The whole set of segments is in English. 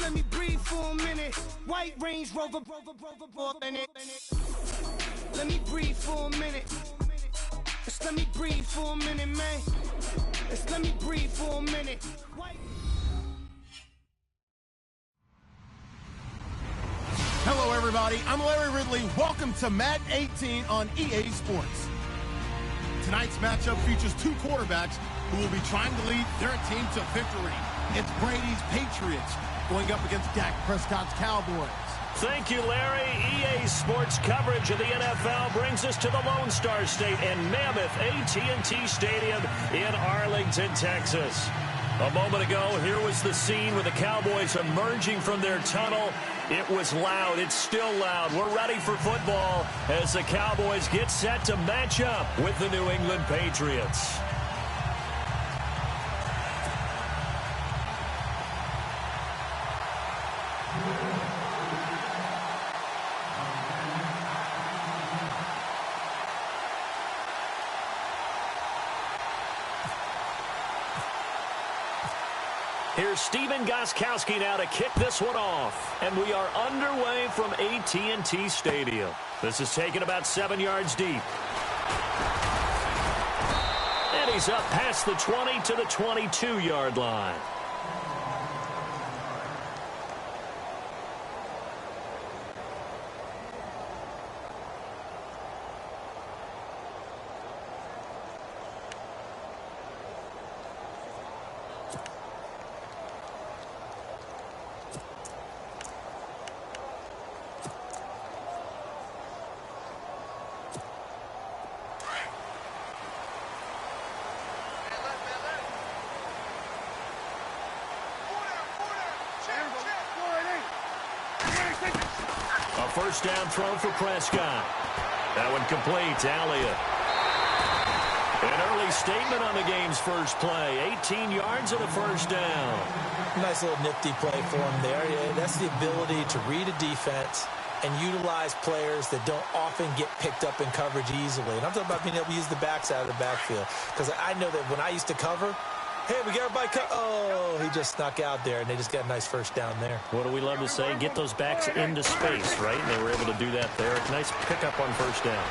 let me breathe for a minute. White Range Rover, in it. Let me breathe for a minute. Just let me breathe for a minute, man. Just let me breathe for a minute. Hello, everybody. I'm Larry Ridley. Welcome to Madden 18 on EA Sports. Tonight's matchup features two quarterbacks who will be trying to lead their team to victory. It's Brady's Patriots going up against Dak Prescott's Cowboys. Thank you, Larry. EA Sports coverage of the NFL brings us to the Lone Star State and Mammoth AT&T Stadium in Arlington, Texas. A moment ago, here was the scene with the Cowboys emerging from their tunnel. It was loud. It's still loud. We're ready for football as the Cowboys get set to match up with the New England Patriots. Here's Steven Gostkowski now to kick this one off. And we are underway from AT&T Stadium. This is taken about 7 yards deep. And he's up past the 20 to the 22-yard line. A first down throw for Prescott. That one complete to Elliott. An early statement on the game's first play. 18 yards and a first down. Nice little nifty play for him there. Yeah, that's the ability to read a defense and utilize players that don't often get picked up in coverage easily. And I'm talking about being able to use the backs out of the backfield. Because I know that when I used to cover, hey, we got everybody oh, he just snuck out there, and they just got a nice first down there. What do we love to say? Get those backs into space, right? And they were able to do that there. Nice pickup on first down.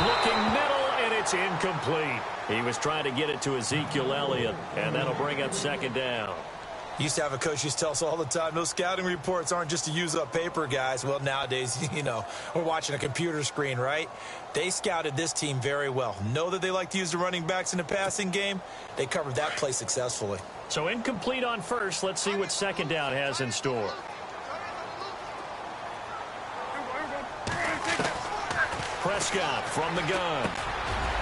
Looking middle, and it's incomplete. He was trying to get it to Ezekiel Elliott, and that'll bring up second down. Used to have a coach used to tell us all the time, those scouting reports aren't just to use up paper, guys. Well, nowadays, you know, we're watching a computer screen, right? They scouted this team very well. Know that they like to use the running backs in the passing game. They covered that play successfully. So incomplete on first. Let's see what second down has in store. Prescott from the gun.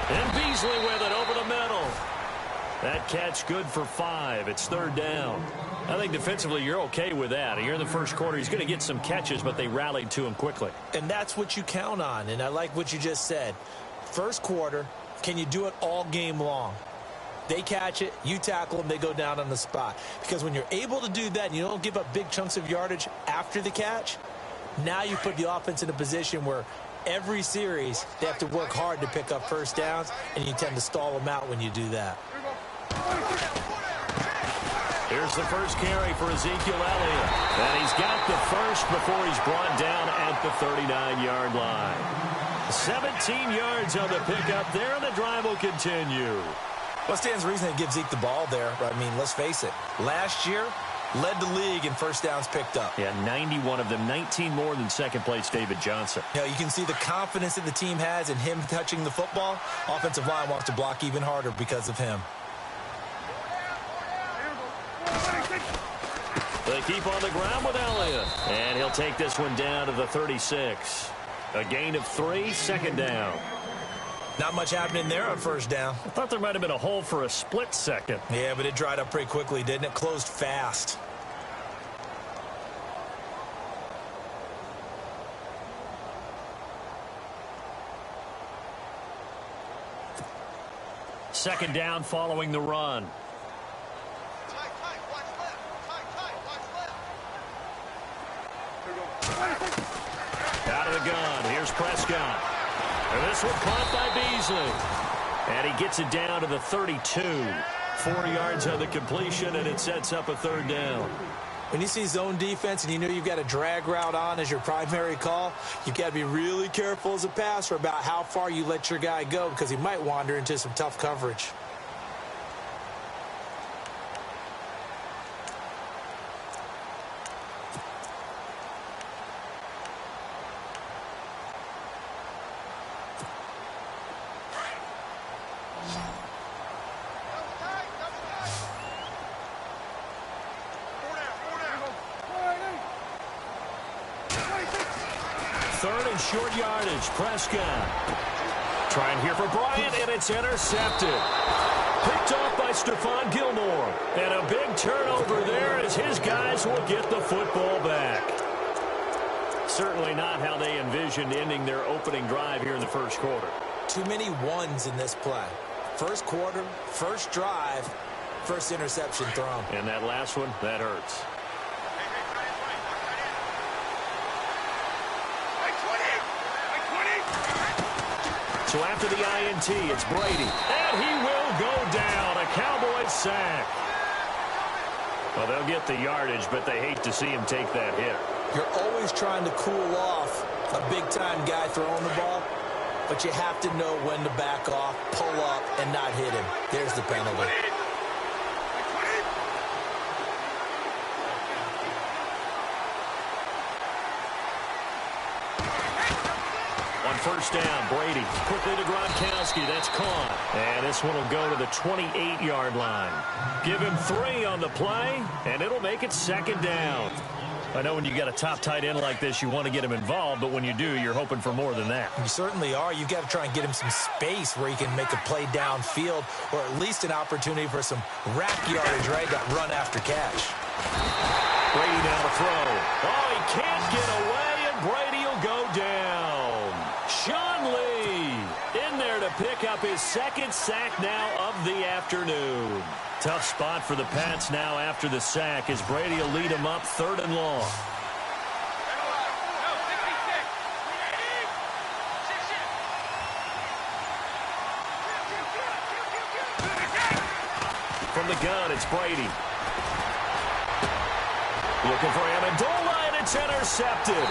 And Beasley with it over the middle. That catch good for 5. It's third down. I think defensively you're okay with that. Here in the first quarter, he's going to get some catches, but they rallied to him quickly. And that's what you count on, and I like what you just said. First quarter, can you do it all game long? They catch it, you tackle them, they go down on the spot. Because when you're able to do that and you don't give up big chunks of yardage after the catch, now you put the offense in a position where every series they have to work hard to pick up first downs, and you tend to stall them out when you do that. Here's the first carry for Ezekiel Elliott. And he's got the first before he's brought down at the 39-yard line. 17 yards on the pickup there, and the drive will continue. Well, stands to reason to give Zeke the ball there. I mean, let's face it. Last year, led the league in first downs picked up. Yeah, 91 of them, 19 more than second-place David Johnson. You know, you can see the confidence that the team has in him touching the football. Offensive line wants to block even harder because of him. They keep on the ground with Elliott. And he'll take this one down to the 36. A gain of 3, second down. Not much happening there on first down. I thought there might have been a hole for a split second. Yeah, but it dried up pretty quickly, didn't it? Closed fast. Second down following the run. Out of the gun. Here's Prescott. And this one caught by Beasley. And he gets it down to the 32. 4 yards on the completion, and it sets up a third down. When you see zone defense and you know you've got a drag route on as your primary call, you've got to be really careful as a passer about how far you let your guy go because he might wander into some tough coverage. Third and short yardage. Prescott. Trying here for Bryant, and it's intercepted. Picked off by Stephon Gilmore. And a big turnover there as his guys will get the football back. Certainly not how they envisioned ending their opening drive here in the first quarter. Too many ones in this play. First quarter, first drive, first interception thrown. And that last one, that hurts. So after the INT, it's Brady. And he will go down. A Cowboys sack. Well, they'll get the yardage, but they hate to see him take that hit. You're always trying to cool off a big-time guy throwing the ball, but you have to know when to back off, pull up, and not hit him. There's the penalty. First down, Brady. Quickly to Gronkowski. That's caught. And this one will go to the 28-yard line. Give him 3 on the play, and it'll make it second down. I know when you got a top tight end like this, you want to get him involved, but when you do, you're hoping for more than that. You certainly are. You've got to try and get him some space where he can make a play downfield or at least an opportunity for some rack yardage, right? That run after catch. Brady down to throw. Oh, he can't get away, and Brady will go down. Sean Lee in there to pick up his second sack now of the afternoon. Tough spot for the Pats now after the sack as Brady will lead him up 3rd and long. From the gun, it's Brady. Looking for Amendola, and it's intercepted.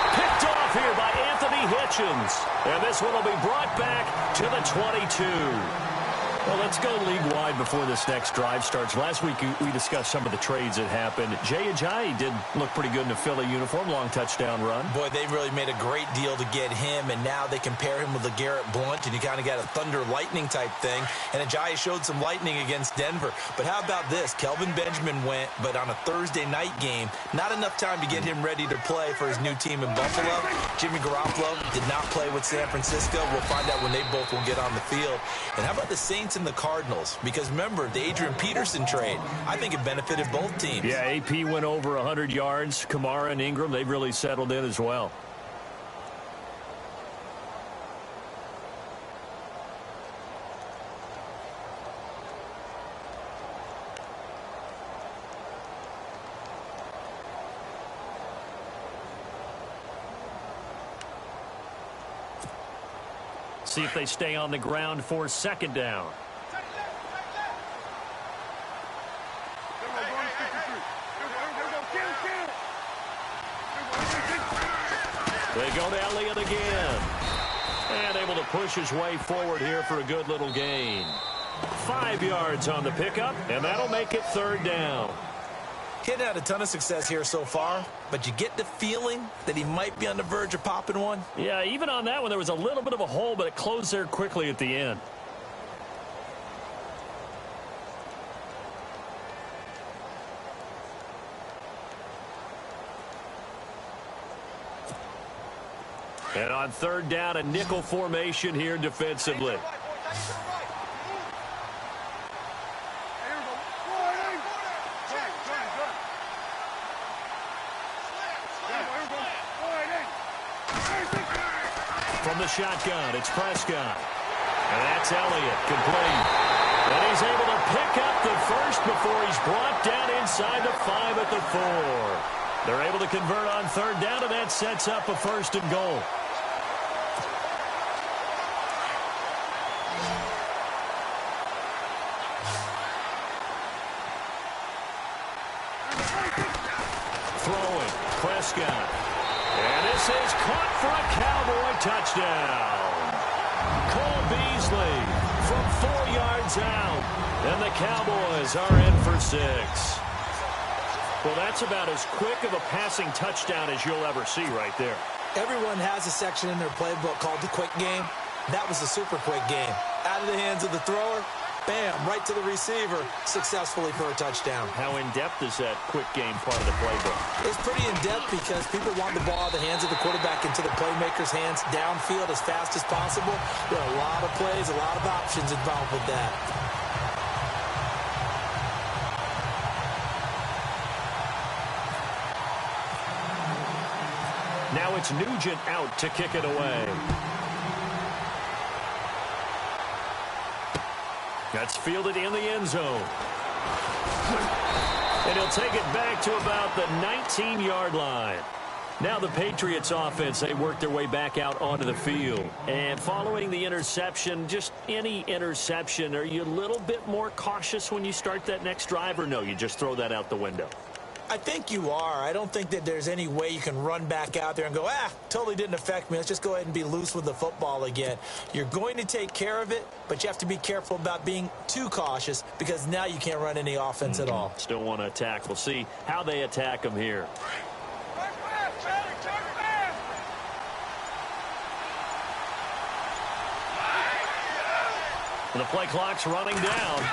Picked off here by Anthony Hitchens. And this one will be brought back to the 22. Well, let's go league-wide before this next drive starts. Last week, we discussed some of the trades that happened. Jay Ajayi did look pretty good in a Philly uniform. Long touchdown run. Boy, they really made a great deal to get him, and now they compare him with LeGarrette Blount, and you kind of got a thunder-lightning type thing. And Ajayi showed some lightning against Denver. But how about this? Kelvin Benjamin went, but on a Thursday night game, not enough time to get him ready to play for his new team in Buffalo. Jimmy Garoppolo did not play with San Francisco. We'll find out when they both will get on the field. And how about the Saints and the Cardinals? Because remember, the Adrian Peterson trade, I think it benefited both teams. Yeah, AP went over 100 yards. Kamara and Ingram, they've really settled in as well. See if they stay on the ground for second down. They go to Elliott again. And able to push his way forward here for a good little gain. 5 yards on the pickup, and that'll make it 3rd down. He hadn't had a ton of success here so far, but you get the feeling that he might be on the verge of popping one. Yeah, even on that one, there was a little bit of a hole, but it closed there quickly at the end. And on 3rd down, a nickel formation here defensively. From the shotgun, it's Prescott. And that's Elliott, complete. And he's able to pick up the first before he's brought down inside the 5 at the 4. They're able to convert on 3rd down, and that sets up a 1st and goal. throwing. Prescott. And this is caught for a Cowboy touchdown. Cole Beasley from 4 yards out. And the Cowboys are in for 6. Well, that's about as quick of a passing touchdown as you'll ever see right there. Everyone has a section in their playbook called the quick game. That was a super quick game. Out of the hands of the thrower, bam, right to the receiver, successfully for a touchdown. How in-depth is that quick game part of the playbook? It's pretty in-depth because people want the ball out of the hands of the quarterback into the playmaker's hands downfield as fast as possible. There are a lot of plays, a lot of options involved with that. Now it's Nugent out to kick it away. That's fielded in the end zone. And he'll take it back to about the 19-yard line. Now the Patriots offense, they work their way back out onto the field. And following the interception, just any interception, are you a little bit more cautious when you start that next drive, or no, you just throw that out the window? I think you are. I don't think that there's any way you can run back out there and go, totally didn't affect me. Let's just go ahead and be loose with the football again. You're going to take care of it, but you have to be careful about being too cautious because now you can't run any offense at all. Still want to attack. We'll see how they attack them here. The play clock's running down.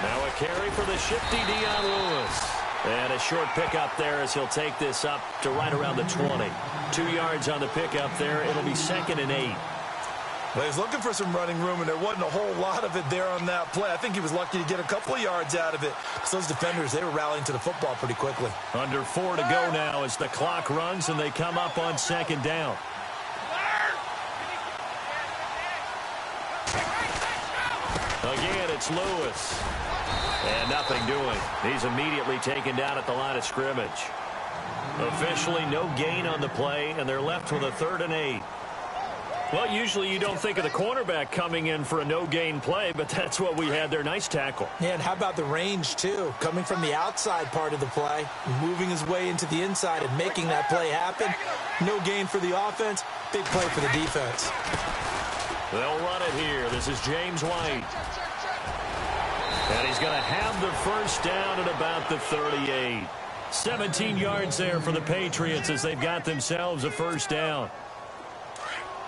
Now a carry for the shifty Dion Lewis. And a short pickup there as he'll take this up to right around the 20. 2 yards on the pickup there. It'll be 2nd and 8. Well, he was looking for some running room, and there wasn't a whole lot of it there on that play. I think he was lucky to get a couple of yards out of it. So those defenders, they were rallying to the football pretty quickly. Under 4 to go now as the clock runs, and they come up on 2nd down. Again, it's Lewis. And nothing doing. He's immediately taken down at the line of scrimmage. Officially no gain on the play, and they're left with a 3rd and 8. Well, usually you don't think of the cornerback coming in for a no-gain play, but that's what we had there. Nice tackle. Yeah, and how about the range, too? Coming from the outside part of the play, moving his way into the inside and making that play happen. No gain for the offense, big play for the defense. They'll run it here. This is James White. And he's going to have the first down at about the 38. 17 yards there for the Patriots as they've got themselves a first down.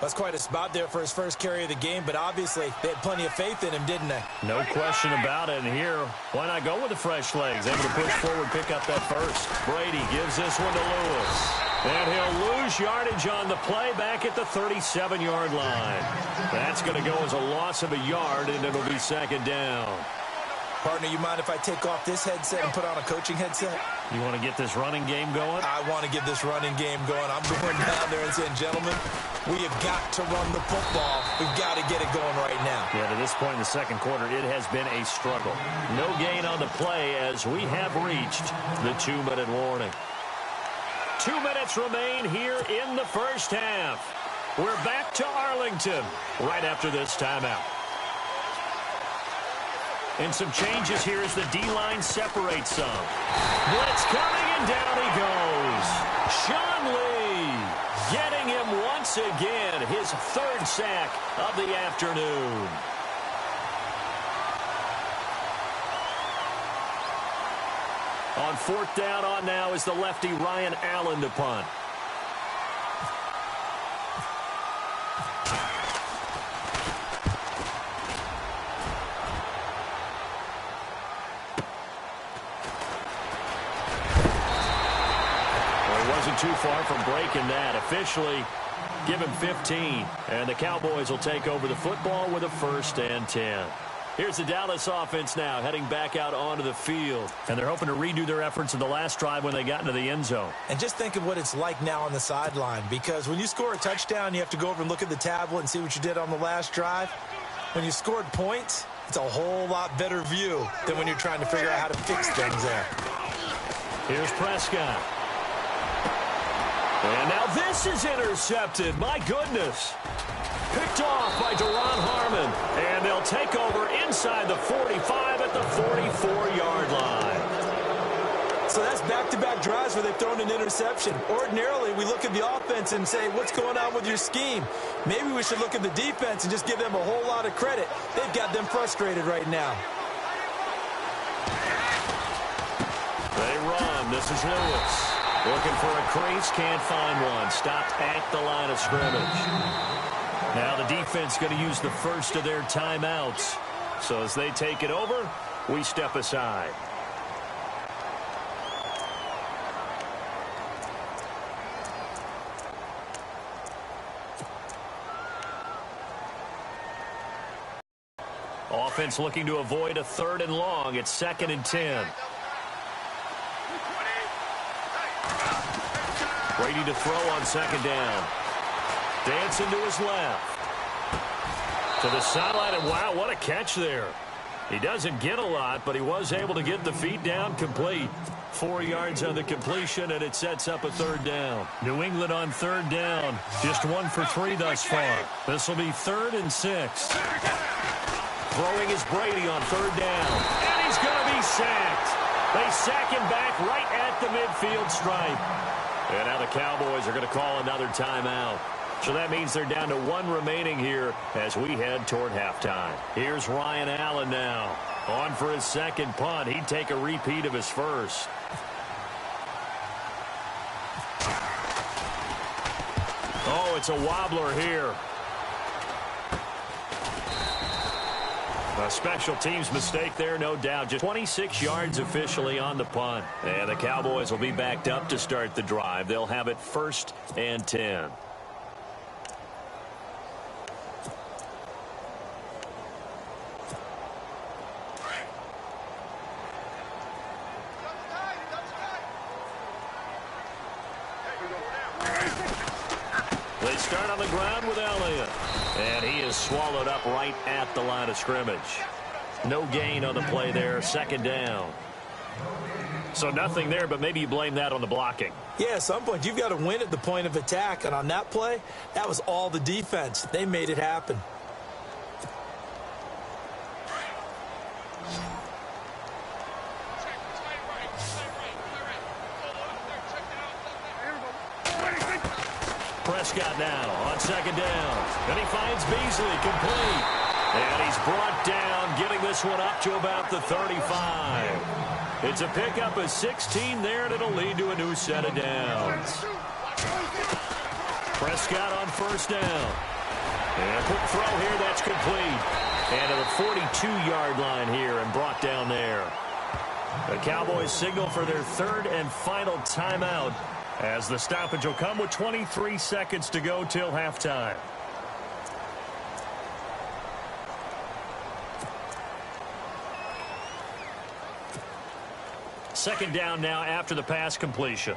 That's quite a spot there for his first carry of the game, but obviously they had plenty of faith in him, didn't they? No question about it. And here, why not go with the fresh legs? Able to push forward, pick up that first. Brady gives this one to Lewis. And he'll lose yardage on the play back at the 37-yard line. That's going to go as a loss of a yard, and it'll be 2nd down. Partner, you mind if I take off this headset and put on a coaching headset? You want to get this running game going? I want to get this running game going. I'm going down there and saying, gentlemen, we have got to run the football. We've got to get it going right now. Yeah, to this point in the second quarter, it has been a struggle. No gain on the play as we have reached the 2-minute warning. 2 minutes remain here in the first half. We're back to Arlington right after this timeout. And some changes here as the D-line separates some. Blitz coming, and down he goes. Sean Lee getting him once again, his 3rd sack of the afternoon. On 4th down on now is the lefty Ryan Allen to punt. Too far from breaking that. Officially, give him 15. And the Cowboys will take over the football with a 1st and 10. Here's the Dallas offense now heading back out onto the field. And they're hoping to redo their efforts in the last drive when they got into the end zone. And just think of what it's like now on the sideline. Because when you score a touchdown, you have to go over and look at the tablet and see what you did on the last drive. When you scored points, it's a whole lot better view than when you're trying to figure out how to fix things there. Here's Prescott. And now this is intercepted. My goodness. Picked off by Deron Harmon. And they'll take over inside the 45 at the 44-yard line. So that's back-to-back drives where they've thrown an interception. Ordinarily, we look at the offense and say, what's going on with your scheme? Maybe we should look at the defense and just give them a whole lot of credit. They've got them frustrated right now. They run. This is Lewis. Looking for a crease. Can't find one. Stopped at the line of scrimmage. Now the defense going to use the first of their timeouts. So as they take it over, we step aside. Offense looking to avoid a 3rd and long. It's 2nd and 10. Brady to throw on 2nd down. Dancing to his left. To the sideline, and wow, what a catch there. He doesn't get a lot, but he was able to get the feet down complete. 4 yards on the completion, and it sets up a 3rd down. New England on 3rd down. Just 1 for 3 thus far. This will be 3rd and 6. Throwing is Brady on 3rd down. And he's going to be sacked. They sack him back right at the midfield stripe. And now the Cowboys are going to call another timeout. So that means they're down to 1 remaining here as we head toward halftime. Here's Ryan Allen now. On for his 2nd punt. He'd take a repeat of his first. Oh, it's a wobbler here. A special teams mistake there, no doubt. Just 26 yards officially on the punt. And the Cowboys will be backed up to start the drive. They'll have it 1st and 10. They start on the ground with Elliott. And he is swallowed up right at the line of scrimmage. No gain on the play there. 2nd down. So nothing there, but maybe you blame that on the blocking. Yeah, at some point, you've got to win at the point of attack. And on that play, that was all the defense. They made it happen. Prescott now on 2nd down. And he finds Beasley complete. And he's brought down, getting this one up to about the 35. It's a pickup of 16 there, and it'll lead to a new set of downs. Prescott on 1st down. And a quick throw here, that's complete. And to the 42-yard line here and brought down there. The Cowboys signal for their 3rd and final timeout, as the stoppage will come with 23 seconds to go till halftime. Second down now after the pass completion.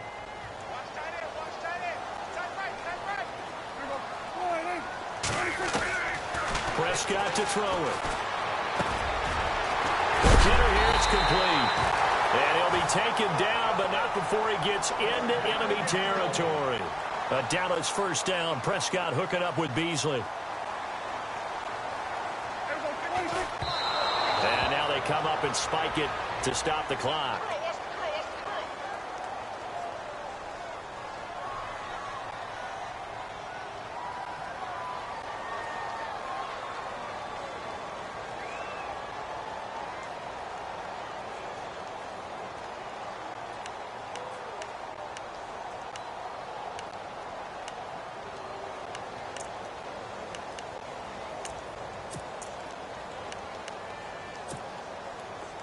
Prescott to throw it. The hitter here, it's complete. And he'll be taken down, but not before he gets into enemy territory. A Dallas 1st down. Prescott hooking up with Beasley. And now they come up and spike it to stop the clock.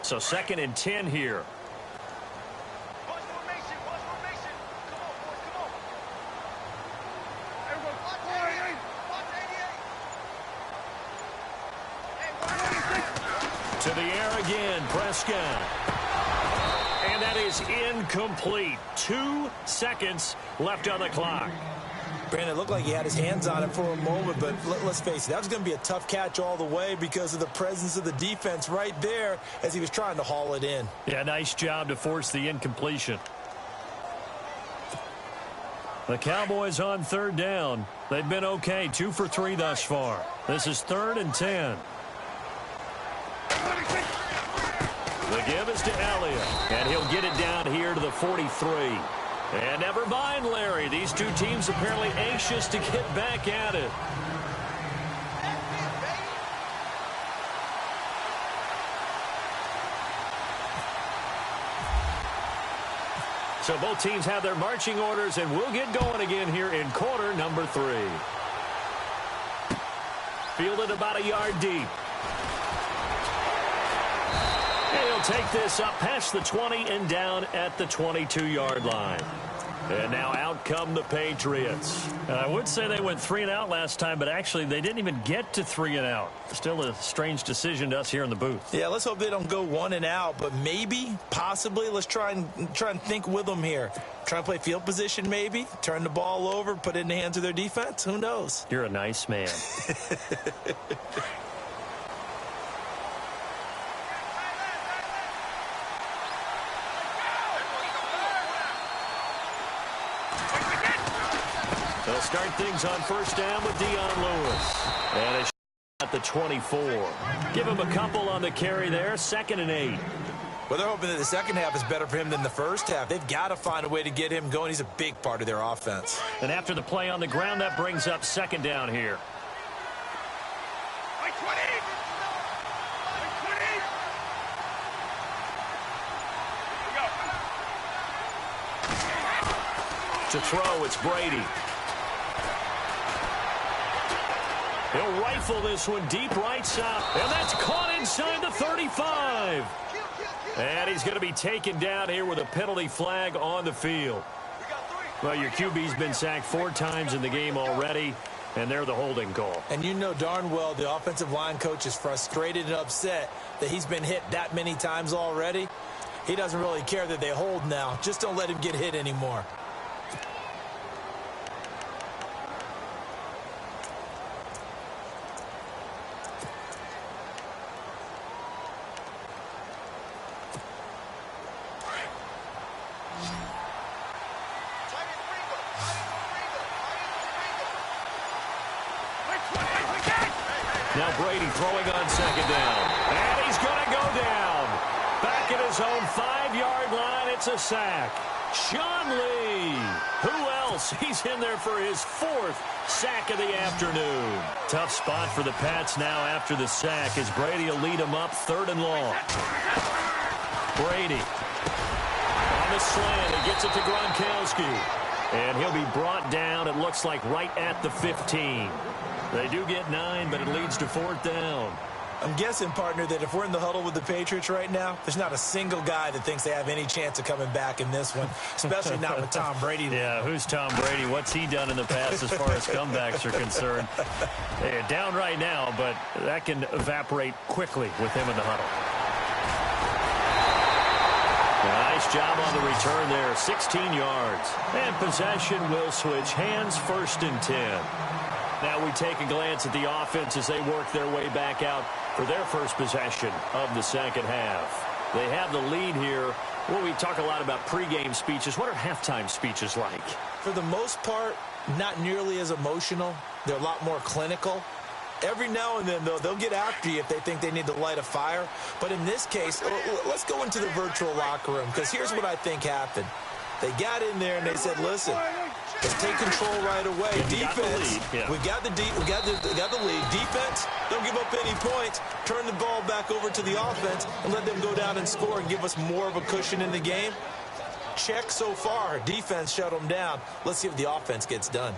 So 2nd and 10 here. To the air again, Prescott. And that is incomplete. 2 seconds left on the clock. Brandon, it looked like he had his hands on it for a moment, but let's face it, that was going to be a tough catch all the way because of the presence of the defense right there as he was trying to haul it in. Yeah, nice job to force the incompletion. The Cowboys on 3rd down. They've been okay, 2 for 3 thus far. This is 3rd and 10. The give is to Elliott, and he'll get it down here to the 43. And never mind, Larry. These two teams apparently anxious to get back at it. So both teams have their marching orders, and we'll get going again here in quarter number 3. Fielded about a yard deep. And he'll take this up past the 20 and down at the 22-yard line. And now out come the Patriots. And I would say they went 3 and out last time, but actually they didn't even get to 3 and out. Still a strange decision to us here in the booth. Yeah, let's hope they don't go 1 and out, but maybe, possibly, let's try and think with them here. Try and play field position maybe, turn the ball over, put it in the hands of their defense. Who knows? You're a nice man. They'll start things on first down with Dion Lewis. And a at the 24. Give him a couple on the carry there. 2nd and 8. Well, they're hoping that the second half is better for him than the first half. They've got to find a way to get him going. He's a big part of their offense. And after the play on the ground, that brings up 2nd down here. To throw, it's Brady. He'll rifle this one deep right side. And that's caught inside the 35. And he's going to be taken down here with a penalty flag on the field. Well, your QB's been sacked 4 times in the game already, and they're the holding call. And you know darn well the offensive line coach is frustrated and upset that he's been hit that many times already. He doesn't really care that they hold now. Just don't let him get hit anymore. Now Brady throwing on 2nd down. And he's going to go down. Back at his own 5-yard line, it's a sack. Sean Lee. Who else? He's in there for his 4th sack of the afternoon. Tough spot for the Pats now after the sack as Brady will lead them up 3rd and long. Brady on the slant. He gets it to Gronkowski. And he'll be brought down, it looks like, right at the 15. They do get 9, but it leads to 4th down. I'm guessing, partner, that if we're in the huddle with the Patriots right now, there's not a single guy that thinks they have any chance of coming back in this one, especially not with Tom Brady. Yeah, who's Tom Brady? What's he done in the past as far as comebacks are concerned? They're down right now, but that can evaporate quickly with him in the huddle. Nice job on the return there, 16 yards. And possession will switch hands, 1st and 10. Now we take a glance at the offense as they work their way back out for their first possession of the second half. They have the lead here. Well, we talk a lot about pregame speeches. What are halftime speeches like? For the most part, not nearly as emotional. They're a lot more clinical. Every now and then, though, they'll get after you if they think they need to light a fire. But in this case, let's go into the virtual locker room, because here's what I think happened. They got in there and they said, listen, let's take control right away. Defense, we got the lead. Defense, don't give up any points. Turn the ball back over to the offense and let them go down and score and give us more of a cushion in the game. Check so far. Defense shut them down. Let's see if the offense gets done.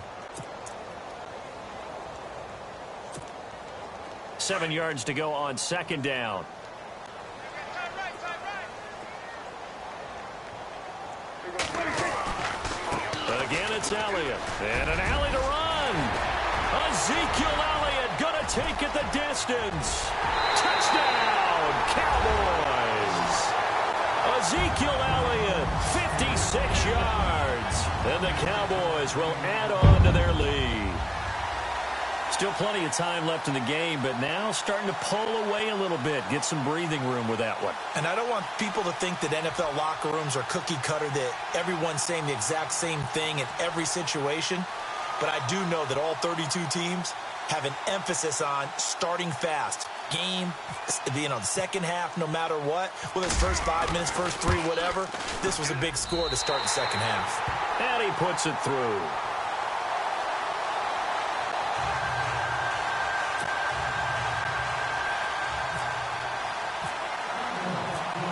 7 yards to go on 2nd down. Again, it's Elliott. And an alley to run. Ezekiel Elliott going to take it the distance. Touchdown, Cowboys. Ezekiel Elliott, 56 yards. And the Cowboys will add on to their lead. Still plenty of time left in the game, but now starting to pull away a little bit. Get some breathing room with that one. And I don't want people to think that NFL locker rooms are cookie cutter, that everyone's saying the exact same thing in every situation. But I do know that all 32 teams have an emphasis on starting fast, game, the second half, no matter what, whether it's first 5 minutes, first 3, whatever, this was a big score to start the second half. And he puts it through.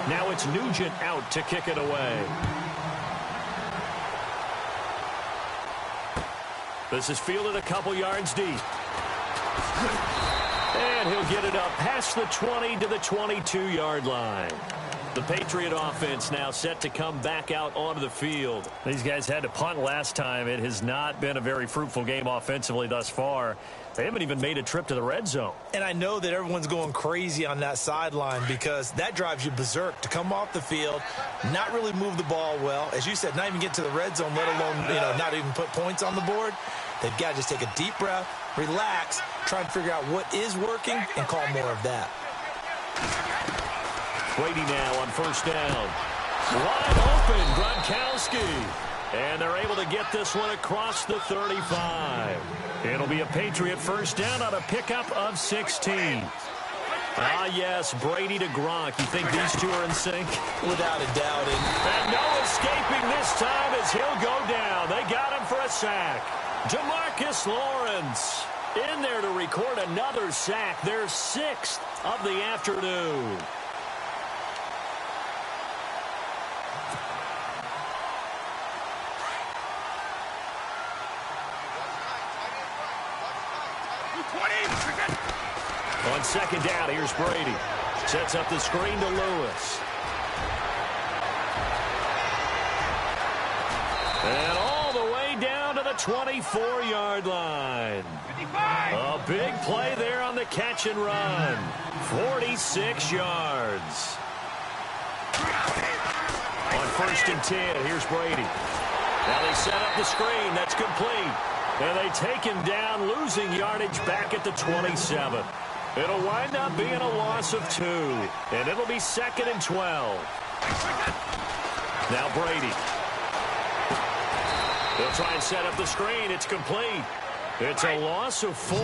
Now it's Nugent out to kick it away. This is fielded a couple yards deep. And he'll get it up past the 20 to the 22-yard line. The Patriot offense now set to come back out onto the field. These guys had to punt last time. It has not been a very fruitful game offensively thus far. They haven't even made a trip to the red zone. And I know that everyone's going crazy on that sideline because that drives you berserk to come off the field, not really move the ball well. As you said, not even get to the red zone, let alone, not even put points on the board. They've got to just take a deep breath, relax, try and figure out what is working, and call more of that. Brady now on first down. Wide open, Gronkowski. And they're able to get this one across the 35. It'll be a Patriot first down on a pickup of 16. Ah, yes, Brady to Gronk. You think these two are in sync? Without a doubt. And no escaping this time as he'll go down. They got him for a sack. Demarcus Lawrence in there to record another sack. Their 6th of the afternoon. On second down, here's Brady. Sets up the screen to Lewis. And all the way down to the 24-yard line. 55. A big play there on the catch and run. 46 yards. On first and 10, here's Brady. Now they set up the screen. That's complete. And they take him down, losing yardage back at the 27. It'll wind up being a loss of 2. And it'll be 2nd and 12. Now Brady. They'll try and set up the screen. It's complete. It's a loss of 4.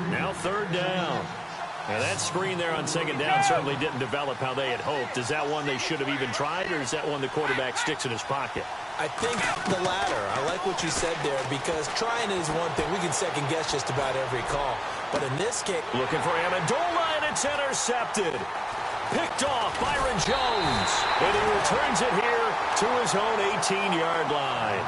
Now 3rd down. And that screen there on second down certainly didn't develop how they had hoped. Is that one they should have even tried, or is that one the quarterback sticks in his pocket? I think the latter. I like what you said there because trying is one thing. We can second guess just about every call. But in this case, looking for Amendola, and it's intercepted. Picked off Byron Jones. And he returns it here to his own 18-yard line.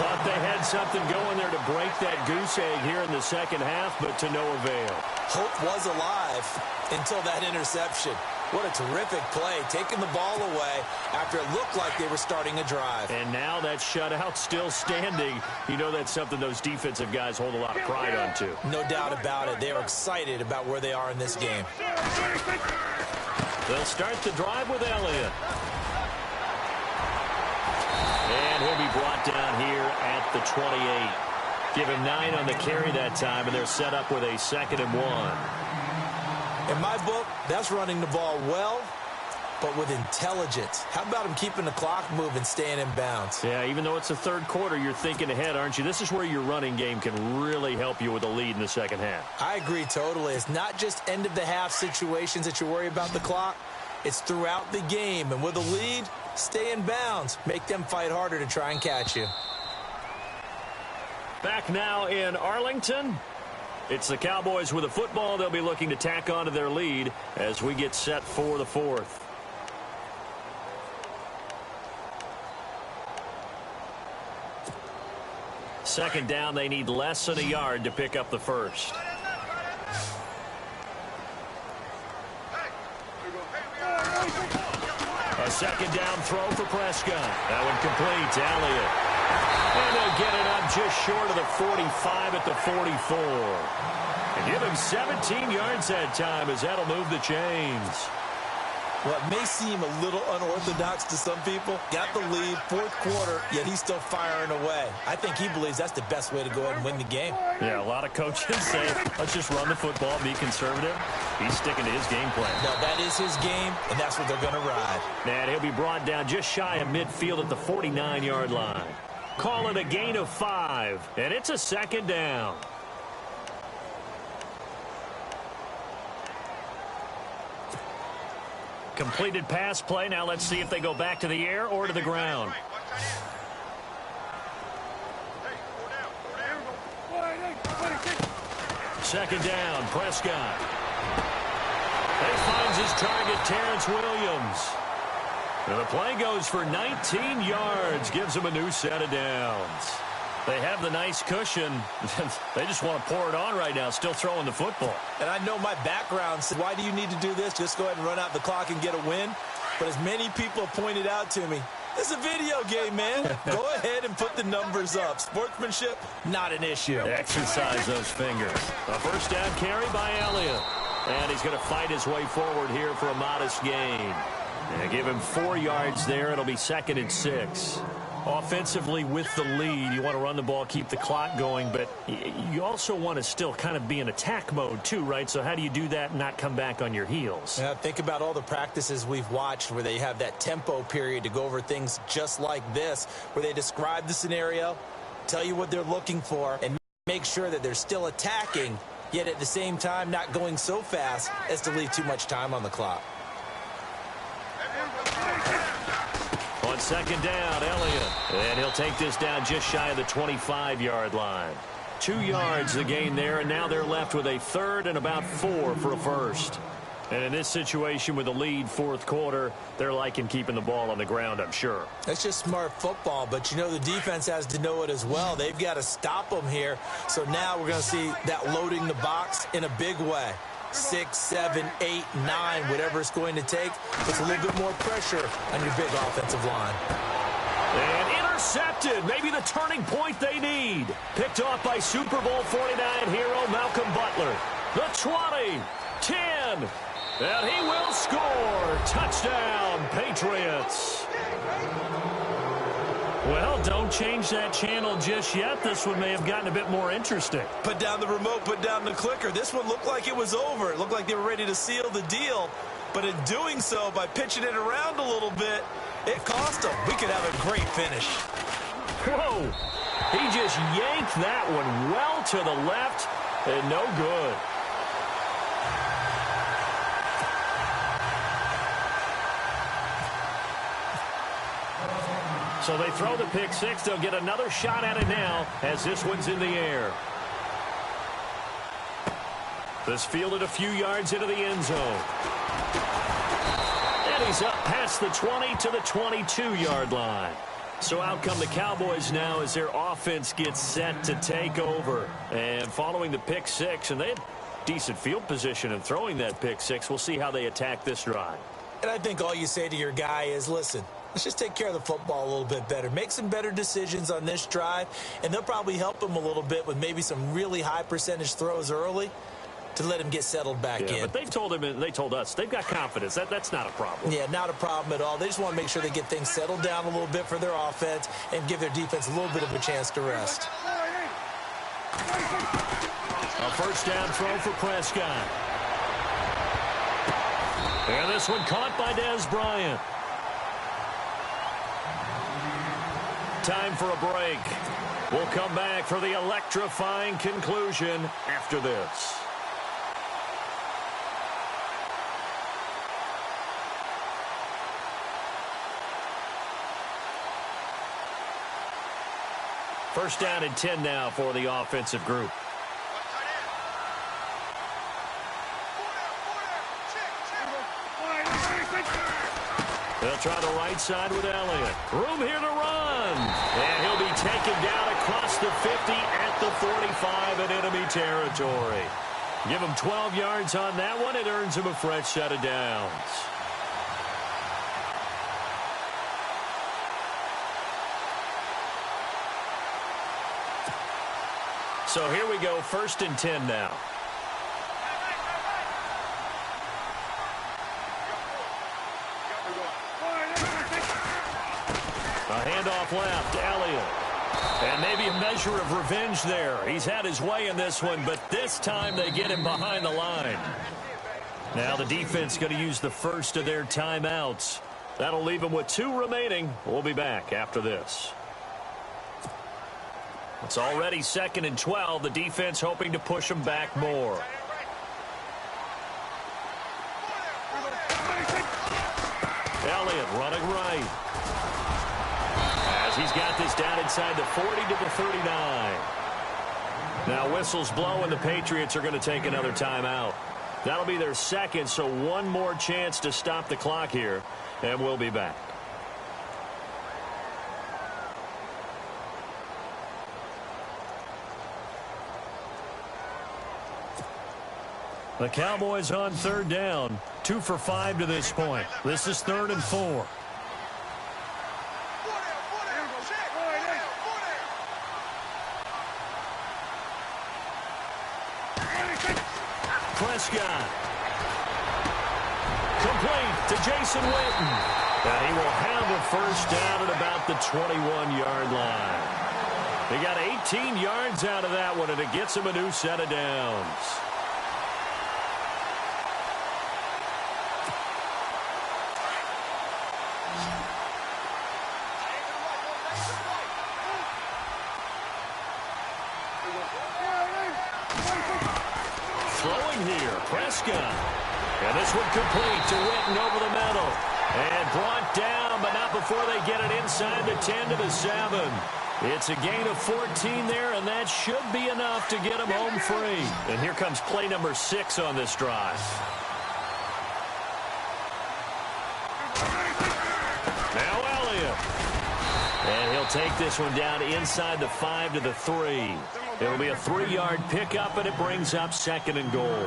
Thought they had something going there to break that goose egg here in the second half, but to no avail. Hope was alive until that interception. What a terrific play, taking the ball away after it looked like they were starting a drive. And now that shutout still standing. You know that's something those defensive guys hold a lot of pride on, too. No doubt about it. They are excited about where they are in this game. They'll start the drive with Elliott. And he'll be brought down here at the 28. Give him 9 on the carry that time, and they're set up with a 2nd and 1. In my book, that's running the ball well, but with intelligence. How about him keeping the clock moving, staying in bounds? Yeah, even though it's the third quarter, you're thinking ahead, aren't you? This is where your running game can really help you with a lead in the second half. I agree totally. It's not just end-of-the-half situations that you worry about the clock. It's throughout the game. And with a lead, stay in bounds. Make them fight harder to try and catch you. Back now in Arlington. It's the Cowboys with the football. They'll be looking to tack on to their lead as we get set for the 4th. Second down, they need less than a yard to pick up the first. A second down throw for Prescott. That one complete to Elliott. And they'll get it up just short of the 45 at the 44. And give him 17 yards that time as that'll move the chains. Well, it may seem a little unorthodox to some people. Got the lead, 4th quarter, yet he's still firing away. I think he believes that's the best way to go ahead and win the game. Yeah, a lot of coaches say, let's just run the football, be conservative. He's sticking to his game plan. No, that is his game, and that's what they're going to ride. And he'll be brought down just shy of midfield at the 49-yard line. Call it a gain of 5, and it's a second down. Completed pass play. Now let's see if they go back to the air or to the ground. Second down, Prescott. He finds his target, Terrence Williams. And the play goes for 19 yards, gives him a new set of downs. They have the nice cushion. They just want to pour it on right now, still throwing the football. And I know my background said, why do you need to do this? Just go ahead and run out the clock and get a win. But as many people have pointed out to me, this is a video game, man. Go ahead and put the numbers up. Sportsmanship, not an issue. Exercise those fingers. A first down carry by Elliott. And he's going to fight his way forward here for a modest gain. And give him 4 yards there. It'll be 2nd and 6. Offensively with the lead, you want to run the ball, keep the clock going, but you also want to still kind of be in attack mode too, right? So how do you do that and not come back on your heels? Yeah, think about all the practices we've watched where they have that tempo period to go over things just like this, where they describe the scenario, tell you what they're looking for, and make sure that they're still attacking, yet at the same time not going so fast as to leave too much time on the clock. On second down, Elliott. And he'll take this down just shy of the 25-yard line. 2 yards the gain there, and now they're left with a 3rd and about 4 for a first. And in this situation with the lead, 4th quarter, they're liking keeping the ball on the ground, I'm sure. That's just smart football, but you know the defense has to know it as well. They've got to stop them here. So now we're going to see that loading the box in a big way. 6, 7, 8, 9, whatever it's going to take, puts a little bit more pressure on your big offensive line. And intercepted. Maybe the turning point they need. Picked off by Super Bowl 49 hero Malcolm Butler. The 20, 10, and he will score. Touchdown, Patriots. Well, don't change that channel just yet. This one may have gotten a bit more interesting. Put down the remote, put down the clicker. This one looked like it was over. It looked like they were ready to seal the deal. But in doing so, by pitching it around a little bit, it cost them. We could have a great finish. Whoa. He just yanked that one well to the left and no good. So they throw the pick six. They'll get another shot at it now as this one's in the air. This fielded a few yards into the end zone. And he's up past the 20 to the 22-yard line. So out come the Cowboys now as their offense gets set to take over. And following the pick six, and they had decent field position in throwing that pick six. We'll see how they attack this drive. And I think all you say to your guy is, listen, let's just take care of the football a little bit better. Make some better decisions on this drive, and they'll probably help him a little bit with maybe some really high percentage throws early to let him get settled back in. But they've told him, and they told us, they've got confidence. That's not a problem. Yeah, not a problem at all. They just want to make sure they get things settled down a little bit for their offense and give their defense a little bit of a chance to rest. A first down throw for Prescott. And this one caught by Dez Bryant. Time for a break. We'll come back for the electrifying conclusion after this. First down and 10 now for the offensive group. They'll try the right side with Elliott. Room here to run. And he'll be taken down across the 50 at the 45 in enemy territory. Give him 12 yards on that one. It earns him a fresh set of downs. So here we go, first and 10 now. A handoff left, Elliott. And maybe a measure of revenge there. He's had his way in this one, but this time they get him behind the line. Now the defense going to use the first of their timeouts. That'll leave them with 2 remaining. We'll be back after this. It's already 2nd and 12. The defense hoping to push them back more. Elliott running right. As he's got this down inside the 40 to the 39. Now whistles blow and the Patriots are going to take another timeout. That'll be their second, so one more chance to stop the clock here, and we'll be back. The Cowboys on third down, 2 for 5 to this point. This is 3rd and 4. Prescott. Complete to Jason Witten. And he will have a first down at about the 21-yard line. They got 18 yards out of that one, and it gets him a new set of downs. Prescott. And this one complete to Witten over the middle. And brought down, but not before they get it inside the 10 to the 7. It's a gain of 14 there, and that should be enough to get them home free. And here comes play number 6 on this drive. Now Elliott. And he'll take this one down inside the 5 to the 3. It'll be a 3-yard pickup, and it brings up 2nd and goal.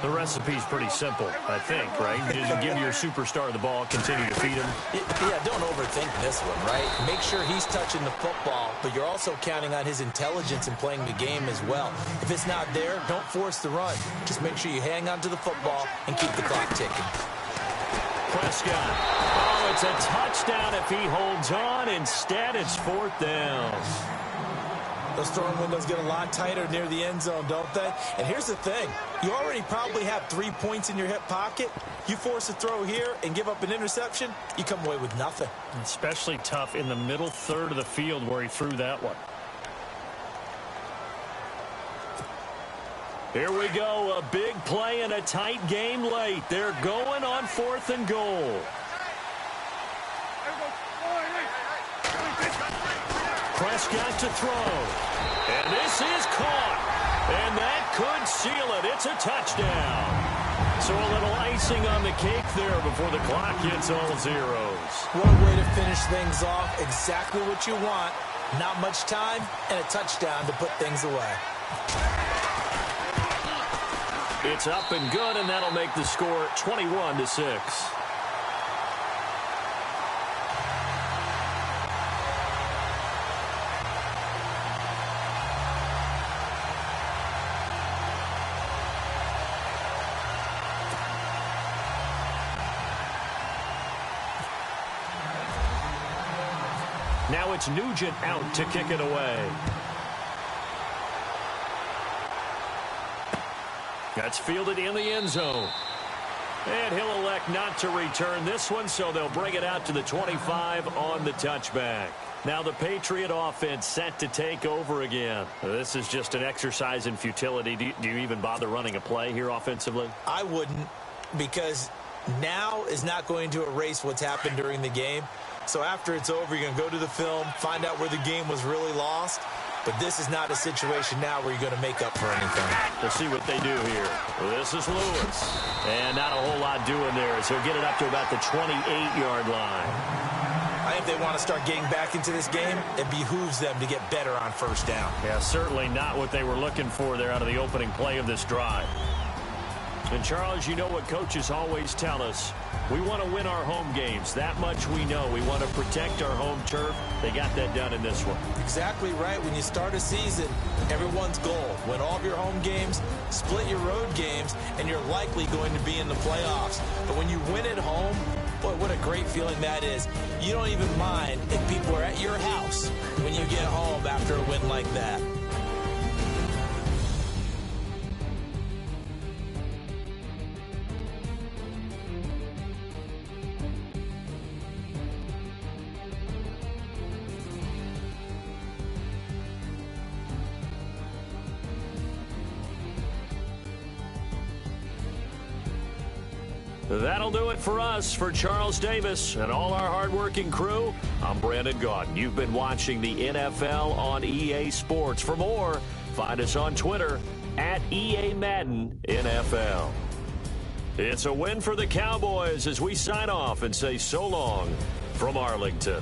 The recipe's pretty simple, I think, right? Just give your superstar the ball, continue to feed him. Yeah, don't overthink this one, right? Make sure he's touching the football, but you're also counting on his intelligence in playing the game as well. If it's not there, don't force the run. Just make sure you hang on to the football and keep the clock ticking. Prescott. Oh, it's a touchdown if he holds on. Instead, it's 4th down. Those throwing windows get a lot tighter near the end zone, don't they? And here's the thing. You already probably have 3 points in your hip pocket. You force a throw here and give up an interception, you come away with nothing. Especially tough in the middle third of the field where he threw that one. Here we go. A big play and a tight game late. They're going on 4th and goal. Prescott to throw. And this is caught. And that could seal it. It's a touchdown. So a little icing on the cake there before the clock hits all zeros. What a way to finish things off. Exactly what you want. Not much time and a touchdown to put things away. It's up and good, and that'll make the score 21-6. Now it's Nugent out to kick it away. That's fielded in the end zone. And he'll elect not to return this one, so they'll bring it out to the 25 on the touchback. Now the Patriot offense set to take over again. This is just an exercise in futility. Do you even bother running a play here offensively? I wouldn't, because now is not going to erase what's happened during the game. So after it's over, you're going to go to the film, find out where the game was really lost. But this is not a situation now where you're going to make up for anything. We'll see what they do here. This is Lewis. And not a whole lot doing there as he'll get it up to about the 28-yard line. I think they want to start getting back into this game. It behooves them to get better on first down. Yeah, certainly not what they were looking for there out of the opening play of this drive. And, Charles, you know what coaches always tell us. We want to win our home games. That much we know. We want to protect our home turf. They got that done in this one. Exactly right. When you start a season, everyone's goal, win all of your home games, split your road games, and you're likely going to be in the playoffs. But when you win at home, boy, what a great feeling that is. You don't even mind if people are at your house when you get home after a win like that. That'll do it for us. For Charles Davis and all our hardworking crew, I'm Brandon Gaudin. You've been watching the NFL on EA Sports. For more, find us on Twitter at EA Madden NFL. It's a win for the Cowboys as we sign off and say so long from Arlington.